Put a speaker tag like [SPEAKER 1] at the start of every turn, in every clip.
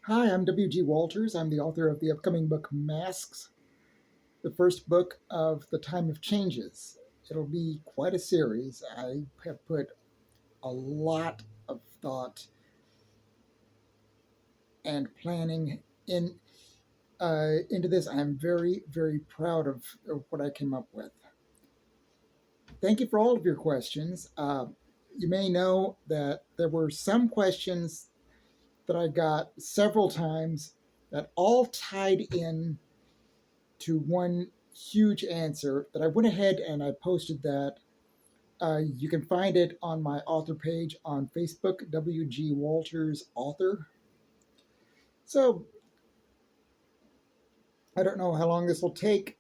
[SPEAKER 1] Hi, I'm W.G. Walters. I'm the author of the upcoming book Masks, the first book of the Time of Changes. It'll be quite a series. I have put a lot of thought and planning into this. I'm very, very proud of what I came up with. Thank you for all of your questions. You may know that there were some questions that I got several times that all tied in to one huge answer that I went ahead and I posted that. You can find it on my author page on Facebook, W.G. Walters Author. So I don't know how long this will take,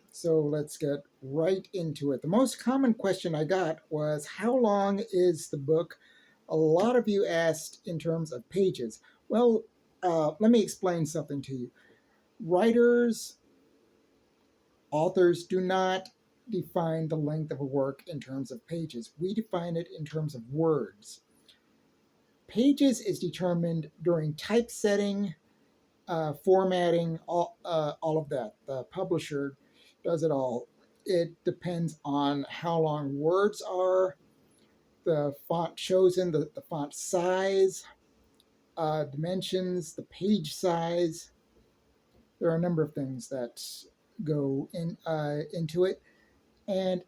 [SPEAKER 1] so let's get right into it. The most common question I got was, how long is the book? A lot of you asked in terms of pages. Well, let me explain something to you. Writers, authors do not define the length of a work in terms of pages. We define it in terms of words. Pages is determined during typesetting, formatting, all of that. The publisher does it all. It depends on how long words are, the font chosen, the font size, dimensions, the page size. There are a number of things that go into it. And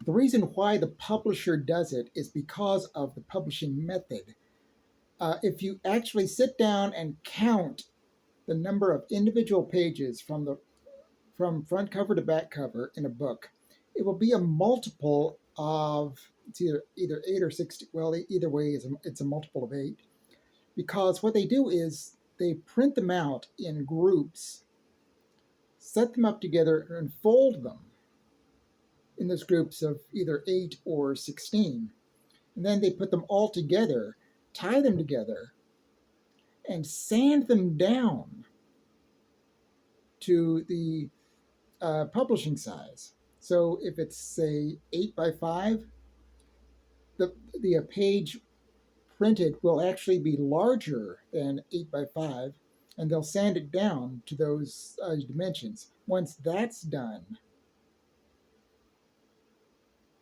[SPEAKER 1] the reason why the publisher does it is because of the publishing method. If you actually sit down and count the number of individual pages from front cover to back cover in a book, it will be a multiple of, it's either 8 or 60. Well, either way, it's a multiple of 8, because what they do is they print them out in groups, set them up together, and fold them in those groups of either 8 or 16. And then they put them all together, tie them together, and sand them down to the publishing size. So if it's, say, 8 by 5, the page printed will actually be larger than 8 by 5, and they'll sand it down to those dimensions. Once that's done,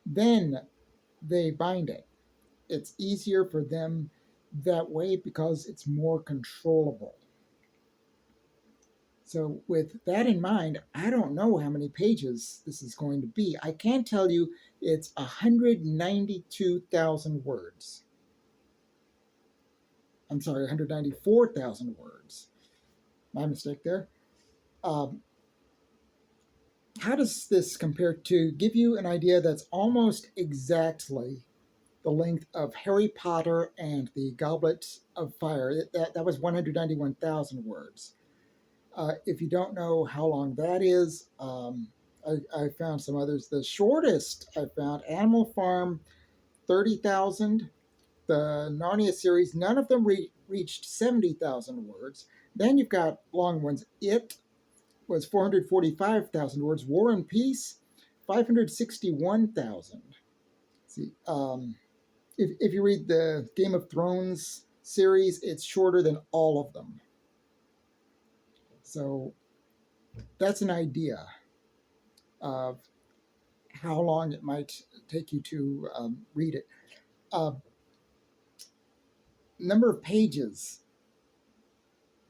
[SPEAKER 1] then they bind it. It's easier for them that way because it's more controllable. So with that in mind, I don't know how many pages this is going to be. I can tell you it's 192,000 words. I'm sorry, 194,000 words. My mistake there. How does this compare to give you an idea that's almost exactly the length of Harry Potter and the Goblet of Fire? That was 191,000 words. If you don't know how long that is, I found some others. The shortest I found, Animal Farm, 30,000. The Narnia series, none of them reached 70,000 words. Then you've got long ones. It was 445,000 words. War and Peace, 561,000. See, if you read the Game of Thrones series, it's shorter than all of them. So that's an idea of how long it might take you to read it. Number of pages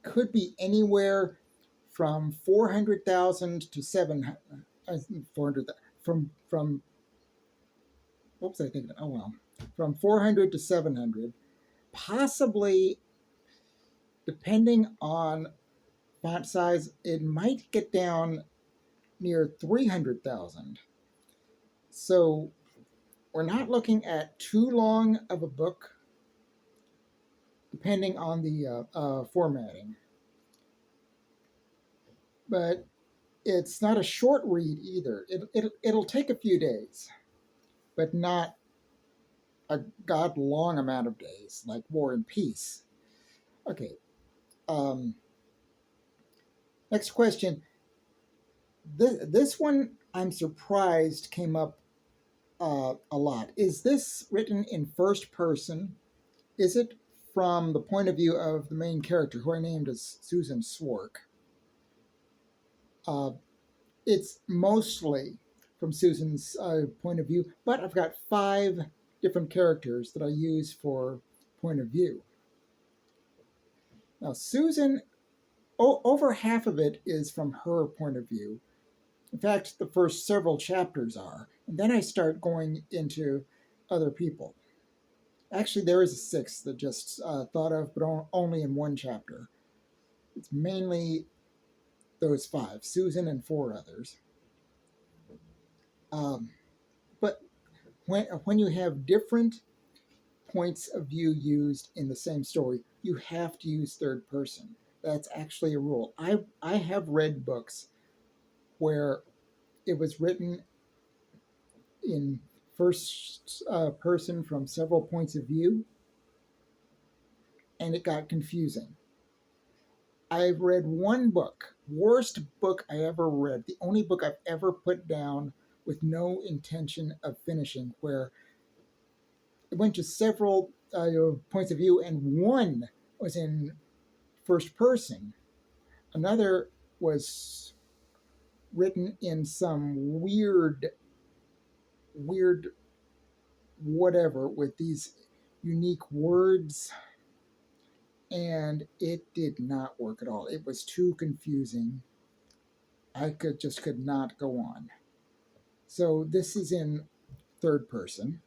[SPEAKER 1] could be anywhere from 400,000 to 700. 400 from what was I thinking? Oh well, from 400 to 700, possibly, depending on font size, it might get down near 300,000. So we're not looking at too long of a book, depending on the formatting. But it's not a short read either. It'll take a few days, but not a god long amount of days like War and Peace. Okay. Next question. This one, I'm surprised, came up a lot. Is this written in first person? Is it from the point of view of the main character, who I named as Susan Swark. Uh, it's mostly from Susan's point of view, but I've got 5 different characters that I use for point of view. Now, Susan, over half of it is from her point of view. In fact, the first several chapters are. And then I start going into other people. Actually, there is a 6th that just thought of, but only in one chapter. It's mainly those 5, Susan and 4 others. But when you have different points of view used in the same story, you have to use third person. That's actually a rule. I have read books where it was written in first person from several points of view, and it got confusing. I've read one book, worst book I ever read, the only book I've ever put down with no intention of finishing, where it went to several points of view, and one was in first person, another was written in some weird whatever with these unique words, and it did not work at all. It was too confusing. I could not go on. So this is in third person.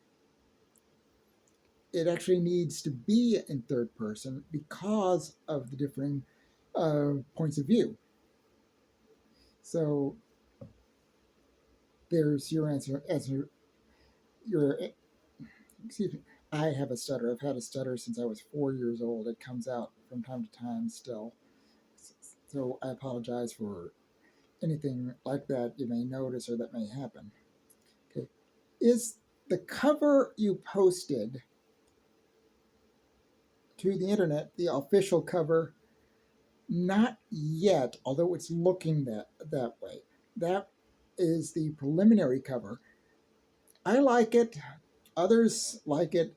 [SPEAKER 1] It actually needs to be in third person because of the differing points of view. So there's your answer. Your excuse me. I have a stutter. I've had a stutter since I was 4 years old. It comes out from time to time still. So I apologize for anything like that you may notice or that may happen. Okay. Is the cover you posted to the internet the official cover? Not yet, although it's looking that way. That is the preliminary cover. I like it. Others like it.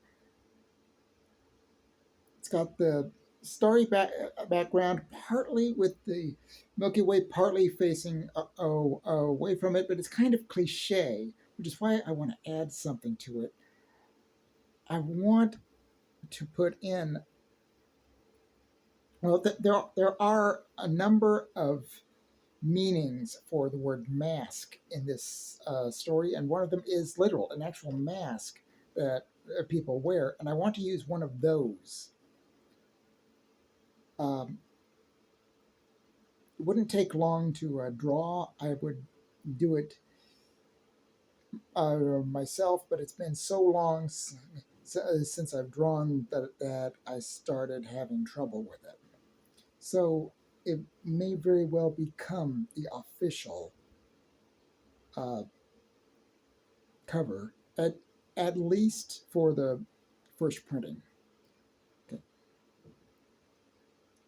[SPEAKER 1] It's got the starry background, partly with the Milky Way, partly facing away from it, but it's kind of cliche, which is why I want to add something to it. I want to put in, well, there are a number of meanings for the word mask in this story, and one of them is literal, an actual mask that people wear, and I want to use one of those. Um, it wouldn't take long to draw. I would do it myself, but it's been so long since I've drawn that I started having trouble with it. So it may very well become the official uh, cover, at least for the first printing. Okay.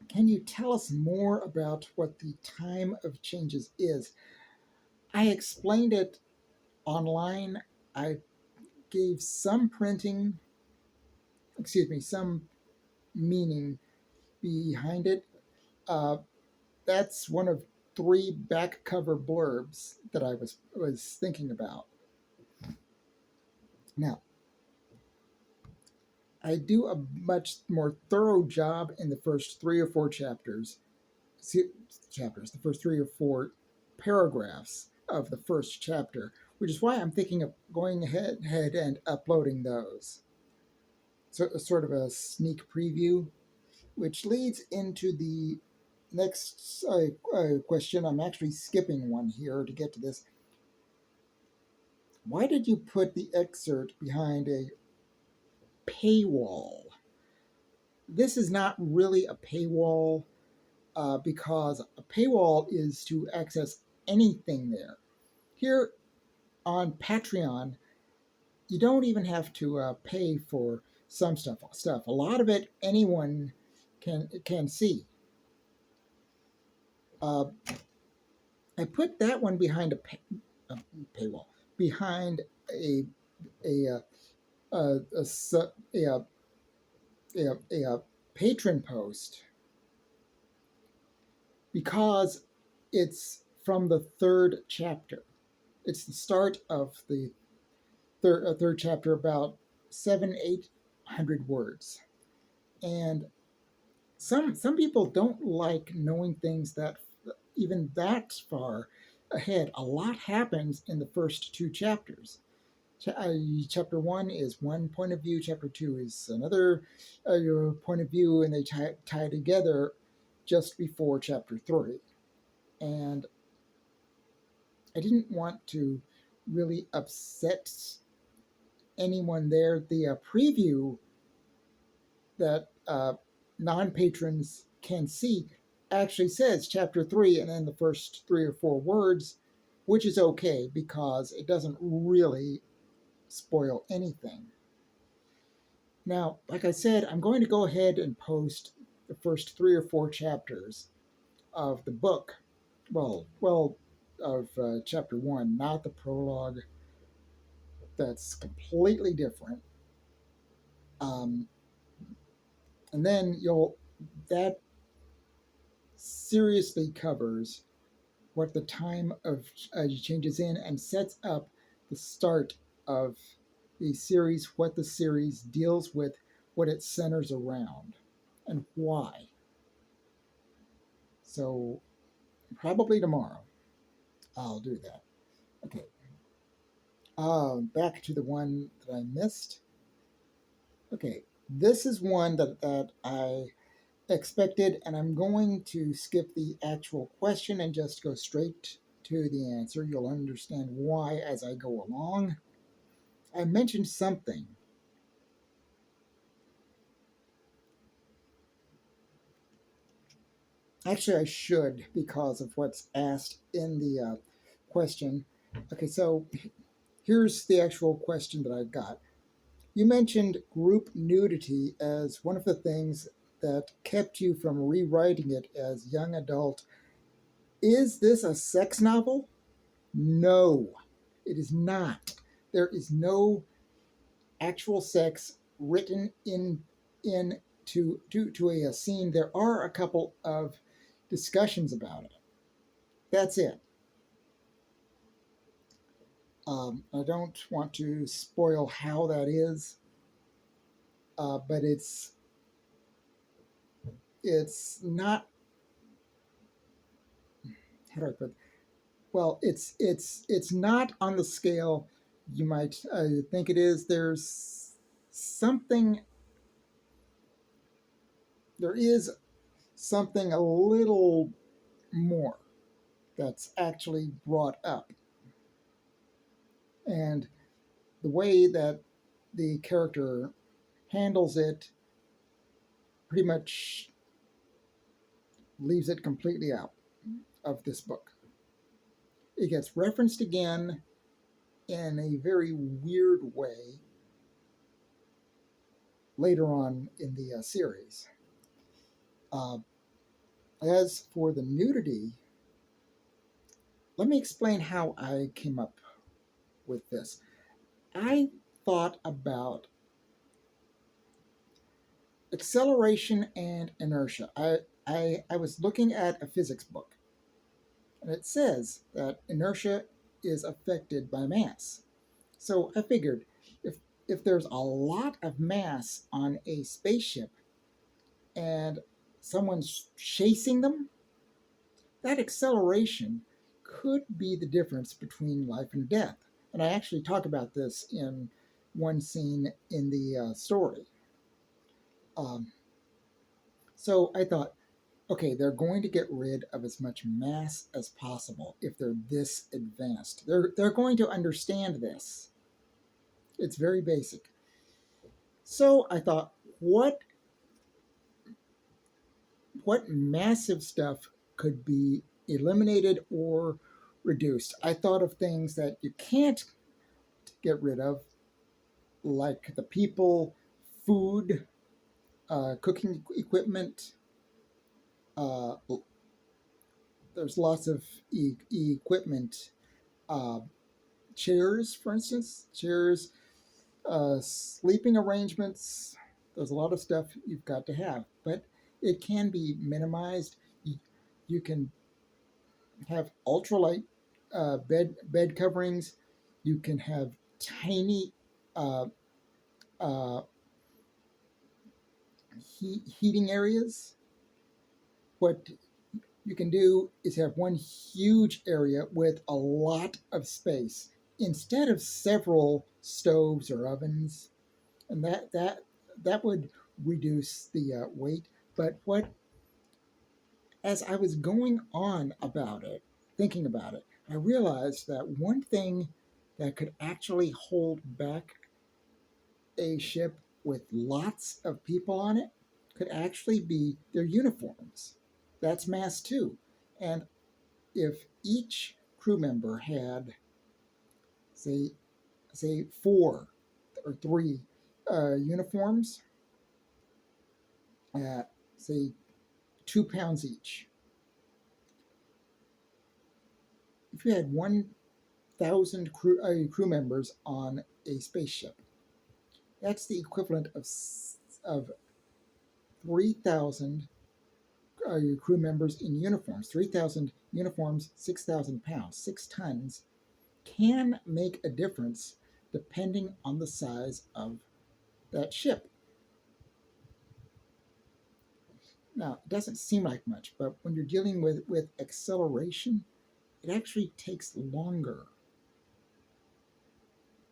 [SPEAKER 1] Can you tell us more about what the time of changes is? I explained it online. I gave some some meaning behind it. Uh, that's one of 3 back cover blurbs that I was thinking about. Now, I do a much more thorough job in the first 3 or 4 chapters, the first 3 or 4 paragraphs of the first chapter, which is why I'm thinking of going ahead and uploading those. So, sort of a sneak preview, which leads into the next question. I'm actually skipping one here to get to this. Why did you put the excerpt behind a paywall? This is not really a paywall because a paywall is to access anything there. Here on Patreon, you don't even have to pay for some stuff. A lot of it anyone can see. I put that one behind a paywall, behind a a, a, a, a a patron post because it's from the third chapter. It's the start of the third chapter, about 800 words, and some people don't like knowing things that even that far ahead. A lot happens in the first two chapters. Chapter one is one point of view, chapter two is another point of view, and they tie together just before chapter three. And I didn't want to really upset anyone there. The preview that non patrons can see actually says chapter three and then the first 3 or 4 words, which is okay because it doesn't really spoil anything. Now, like I said, I'm going to go ahead and post the first 3 or 4 chapters of the book. Of chapter one, not the prologue. That's completely different. Um, and then that seriously covers what the time of changes in and sets up the start of the series, what the series deals with, what it centers around, and why. So probably tomorrow I'll do that. Okay. Back to the one that I missed. Okay, this is one that I expected, and I'm going to skip the actual question and just go straight to the answer. You'll understand why as I go along. I mentioned something. Actually, I should because of what's asked in the question. Okay, so here's the actual question that I got. You mentioned group nudity as one of the things that kept you from rewriting it as young adult. Is this a sex novel? No, it is not. There is no actual sex written in to a scene. There are a couple of discussions about it. That's it. I don't want to spoil how that is, but it's not. How do I put? Well, it's not on the scale you might think it is. Something. There is something a little more that's actually brought up, and the way that the character handles it pretty much leaves it completely out of this book. It gets referenced again in a very weird way later on in the series. Uh, as for the nudity, let me explain how I came up with this. I thought about acceleration and inertia. I was looking at a physics book, and it says that inertia is affected by mass. So I figured if there's a lot of mass on a spaceship and someone's chasing them, that acceleration could be the difference between life and death. And I actually talk about this in one scene in the story. Um, so I thought, okay, they're going to get rid of as much mass as possible if they're this advanced. They're going to understand this. It's very basic. So I thought, what massive stuff could be eliminated or reduced? I thought of things that you can't get rid of, like the people, food, cooking equipment. Uh, there's lots of equipment. Uh, Chairs, for instance, sleeping arrangements. There's a lot of stuff you've got to have, but it can be minimized. You can have ultralight bed coverings. You can have tiny uh, uh, heating areas. What you can do is have one huge area with a lot of space instead of several stoves or ovens, and that would reduce the weight. But what as I was going on about it, thinking about it, I realized that one thing that could actually hold back a ship with lots of people on it could actually be their uniforms. That's mass too. And if each crew member had, say, four or three uniforms at, say, 2 pounds each, if you had 1,000 crew members on a spaceship, that's the equivalent of 3,000 crew members in uniforms. 3,000 uniforms, 6,000 pounds, 6 tons can make a difference depending on the size of that ship. Now, it doesn't seem like much, but when you're dealing with acceleration, it actually takes longer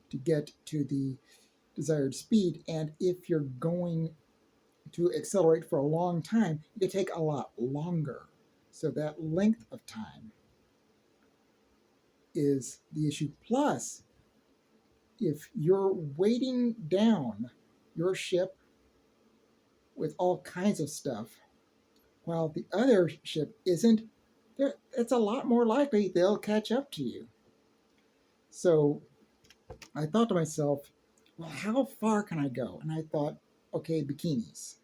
[SPEAKER 1] to get to the desired speed. And if you're going to accelerate for a long time, it can take a lot longer. So that length of time is the issue. Plus, if you're weighting down your ship with all kinds of stuff while the other ship isn't, it's a lot more likely they'll catch up to you. So I thought to myself, well, how far can I go? And I thought, okay, bikinis.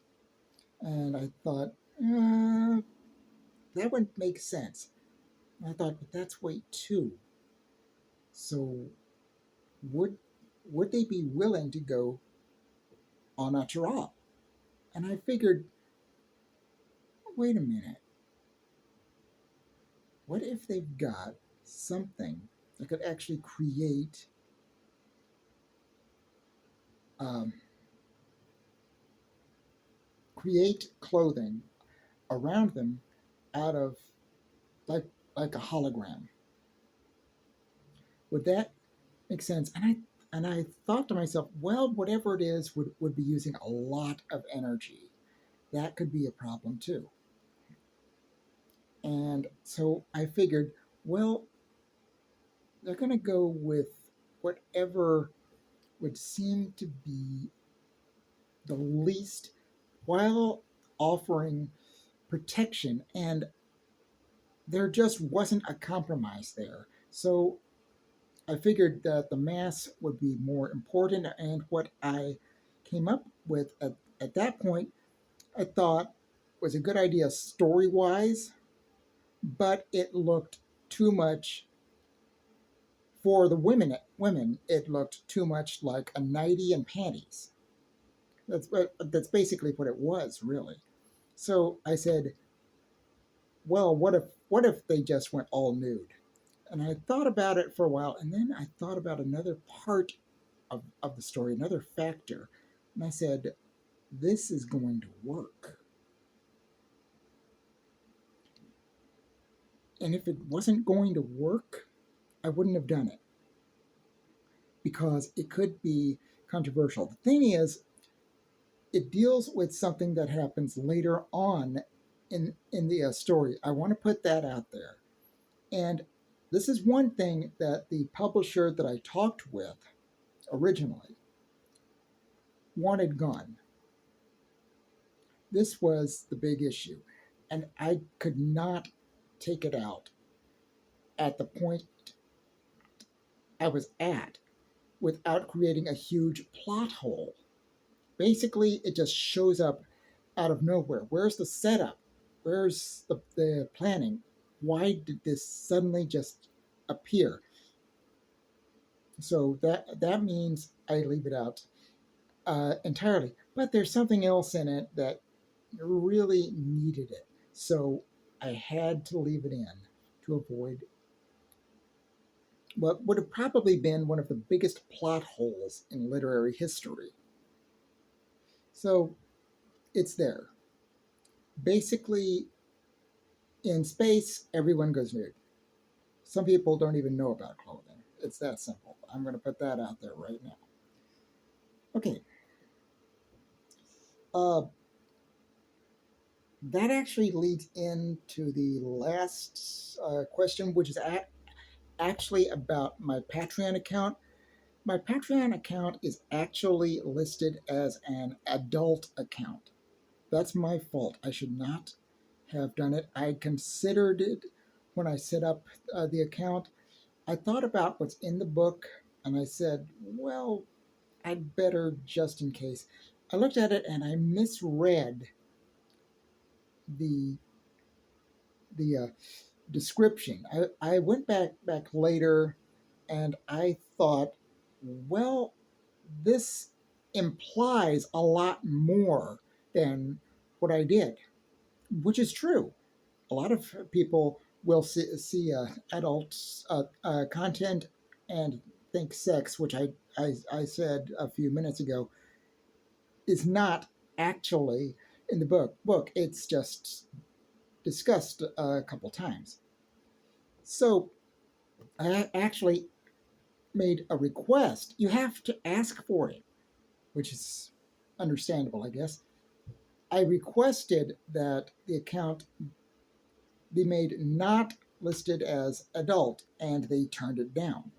[SPEAKER 1] And I thought, that would make sense. And I thought, but that's weight too. So would would they be willing to go on a natural? And I figured, wait a minute, what if they've got something that could actually um, create clothing around them out of like like a hologram? Would that make sense? And I thought to myself, well, whatever it is would be using a lot of energy. That could be a problem too. And so I figured, well, they're going to go with whatever would seem to be the least while offering protection. And there just wasn't a compromise there. So I figured that the mass would be more important. And what I came up with at that point, I thought was a good idea story wise, but it looked too much for the women. It looked too much like a nightie and panties. That's basically what it was, really. So I said, well, what if they just went all nude? And I thought about it for a while, and then I thought about another part of the story, another factor. And I said, this is going to work. And if it wasn't going to work, I wouldn't have done it because it could be controversial. The thing is, it deals with something that happens later on in the story. I want to put that out there. And this is one thing that the publisher that I talked with originally wanted gone. This was the big issue. And I could not take it out at the point I was at without creating a huge plot hole. Basically, it just shows up out of nowhere. Where's the setup? Where's the planning? Why did this suddenly just appear? So that means I leave it out. entirely, but there's something else in it that really needed it. So I had to leave it in to avoid what would have probably been one of the biggest plot holes in literary history. So it's there. Basically, in space, everyone goes nude. Some people don't even know about clothing. It's that simple. I'm going to put that out there right now. Okay. Uh, that actually leads into the last question, which is actually about my Patreon account. My Patreon account is actually listed as an adult account. That's my fault. I should not have done it. I considered it when I set up the account. I thought about what's in the book and I said, well, I'd better just in case. I looked at it and I misread the the description. I went back later and I thought, well, this implies a lot more than what I did, which is true. A lot of people will see adult content and think sex, which I said a few minutes ago, is not actually in the book. It's just discussed a couple times. So I actually made a request. You have to ask for it, which is understandable, I guess. I requested that the account be made not listed as adult, and they turned it down.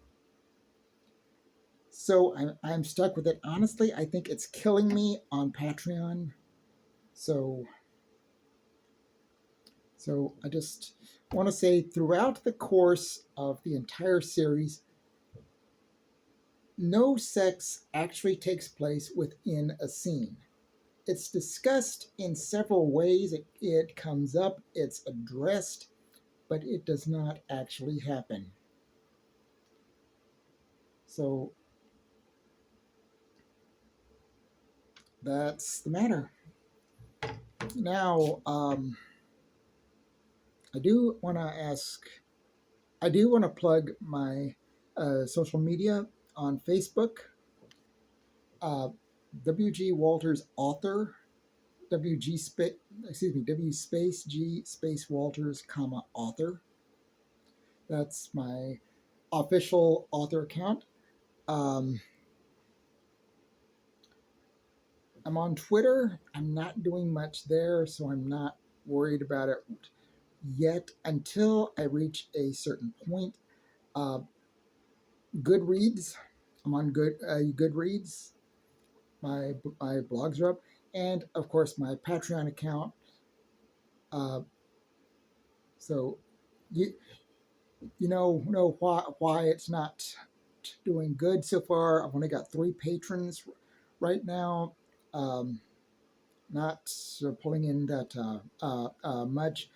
[SPEAKER 1] So I'm stuck with it. Honestly, I think it's killing me on Patreon. So so I just want to say throughout the course of the entire series, no sex actually takes place within a scene. It's discussed in several ways. It comes up, it's addressed, but it does not actually happen. So that's the matter. Now, I do want to ask, I do want to plug my social media on Facebook, uh, WG Walters author, WG space, excuse me, W space G space Walters, comma, author. That's my official author account. Um, I'm on Twitter. I'm not doing much there, so I'm not worried about it yet until I reach a certain point. Uh, Goodreads. I'm on Goodreads. My blogs are up, and of course my Patreon account. Uh, so you know why it's not doing good so far. I've only got 3 patrons right now. Um, not pulling in that much.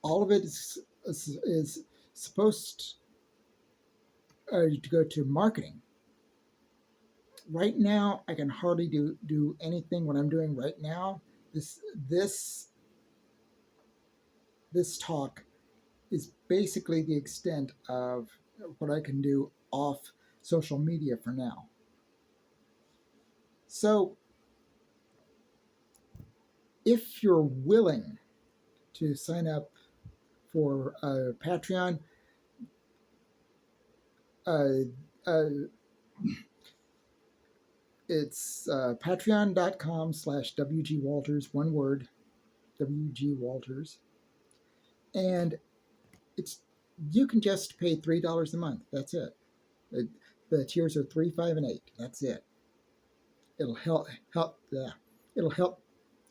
[SPEAKER 1] All of it is supposed to go to marketing. Right now, I can hardly do anything. What I'm doing right now, this this this talk is basically the extent of what I can do off social media for now. So, if you're willing to sign up for Patreon, uh, uh, it's patreon.com/WG Walters, one word, WG Walters. And it's you can just pay $3 a month. That's it. it the tiers are 3, 5, and 8. That's it. It'll help. Yeah, it'll help.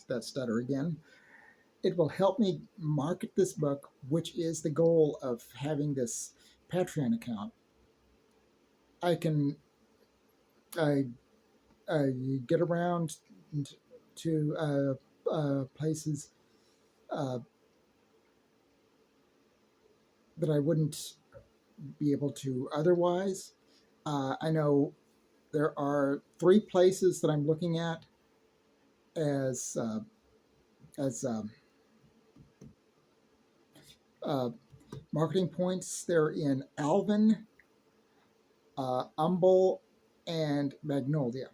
[SPEAKER 1] That stutter again. It will help me market this book, which is the goal of having this Patreon account. I can uh, uh, get around to places uh, that I wouldn't be able to otherwise. I know there are three places that I'm looking at as as uh, marketing points. They're in Alvin, Humble, and Magnolia.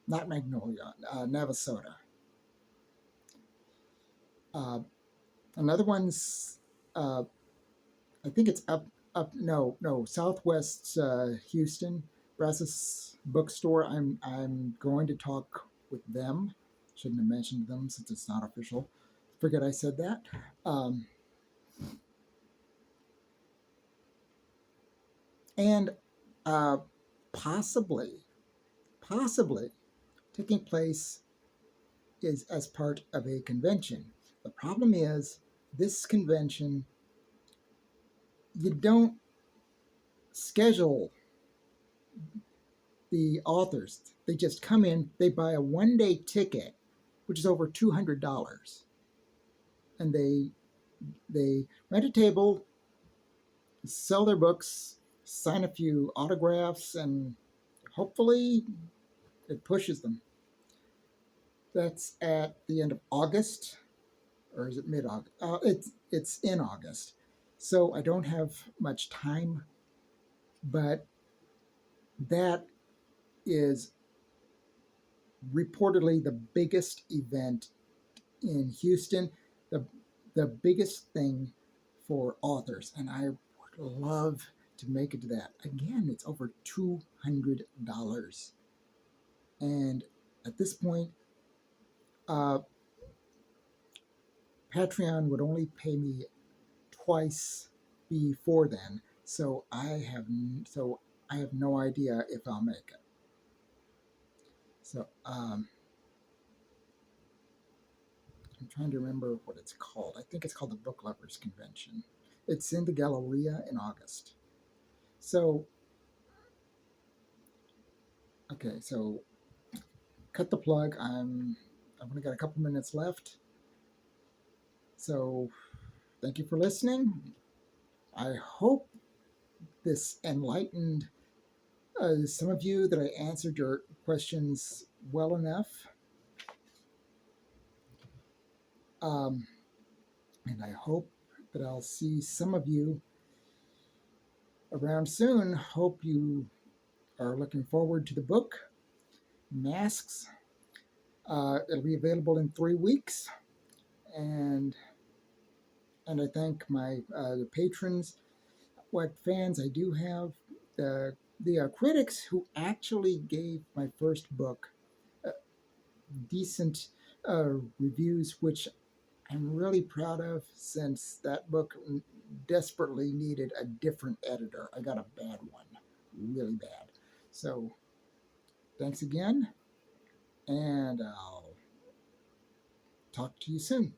[SPEAKER 1] Not Magnolia, Navasota. Uh, Another one's, uh, I think it's no, Southwest Houston, Brazos Bookstore. I'm going to talk with them. Shouldn't have mentioned them since it's not official. Forget I said that. Um, and uh, possibly, possibly taking place is as part of a convention. The problem is this convention, you don't schedule the authors. They just come in, they buy a 1 day ticket, which is over $200, and they rent a table, sell their books, sign a few autographs, and hopefully it pushes them. That's at the end of August, or is it mid August? It's in August, so I don't have much time, but that is reportedly the biggest event in Houston, the the biggest thing for authors, and I would love to make it to that. Again, it's over $200, and at this point, uh, Patreon would only pay me twice before then, so I have no idea if I'll make it. So I'm trying to remember what it's called. I think it's called the Book Lovers Convention. It's in the Galleria in August. So okay, so cut the plug. I've only got a couple minutes left. So thank you for listening. I hope this enlightened some of you, that I answered your questions well enough. Um, and I hope that I'll see some of you around soon. Hope you are looking forward to the book, Masks. It'll be available in 3 weeks. And I thank my the patrons, what fans I do have, the critics who actually gave my first book uh, decent reviews, which I'm really proud of, since that book desperately needed a different editor. I got a bad one, really bad. So thanks again, and I'll talk to you soon.